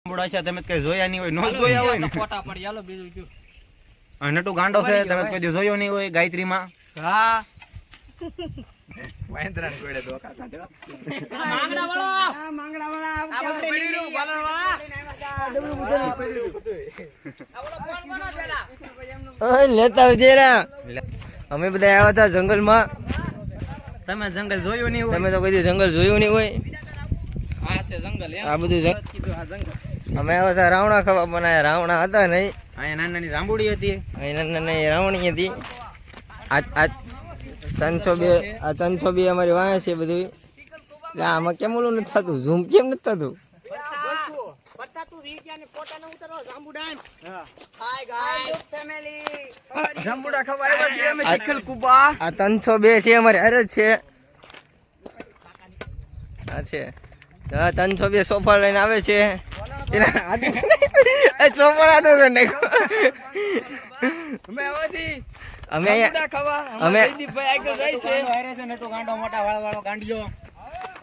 જાંબુડા છે તમે કઈ જોયા નહીં હોય, નો જોયા હોય ને ફોટા પડી. હાલો બીજું કયો. નટુ ગાંડો છે, તમે કોઈ દી જોયો નહીં હોય ગાયત્રીમાં. હા મહેન્દ્રા કોડે ધોકા કાઢ્યો. માંગડા વાળો આ માંગડા વાળા આ બધું પડ્યું બાલણ વાળા ફોન કરો પેલા. ઓય લેતા આવજેરા. અમે બધા આવ્યા હતા જંગલમાં. તમે જંગલ જોયું નહીં હોય. તમે તો કોઈ જંગલ જોયું નહીં હોય. આ છે જંગલ એમ. આ બધું કીધું આ જંગલ. અમે આવ્યા હતા રાવણા ખાવા, પણ આ રાવણા હતા નહીં. અહીંયા નાની નાની જાંબુડી હતી. અહીં નાની રાવણી હતી. આ 302 આ 302 અમારી વાંહે છે બધું. એટલે આમાં કેમ ઓલું નથી થતું, ઝૂમ કેમ નથી થતું? જાંબુડા ખાવા આવ્યા છીએ અમે શીખલ કુબા. આ 302 છે અમારે અરે છે. આ છે 302 સોફા લઈને આવે છે. એના સોફા આડો નાખો. અમે આવ્યા છીએ અમે જાંબુડા ખાવા. અમે- જયદીપભાઈ આગળ જાય છે. હારે છે નટુ ગાંડો, મોટા વાળો ગાંડિયો.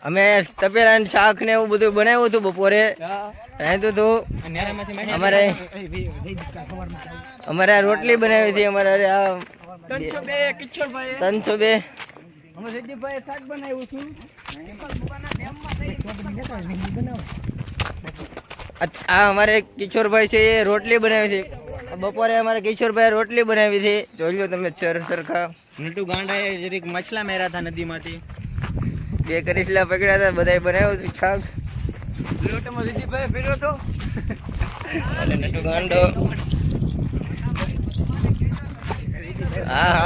અમે તપેલા ને શાક ને એવું બધું બનાવ્યું હતું બપોરે. હા રાંધ્યું હતું. અમારે આ રોટલી બનાવી હતી. અમારે આ 302 કિશોરભાઈ 302 અમે જયદીપભાઈ શાક બનાવ્યું હતું. આ અમારે કિશોરભાઈ છે એ રોટલી બનાવી હતી. બપોરે અમારે કિશોરભાઈ રોટલી બનાવી હતી. જોઈ લો તમે સરખા. નટુ ગાંડાએ જરીક મછલા મેર્યા હતા નદીમાંથી. 2 કરીશલા પકડ્યા હતા. બધાએ બનાવ્યું હતું શાક. લોટમાં જયદીપભાઈ ફેર્યો હતો. નટુ ગાંડો. હા હા.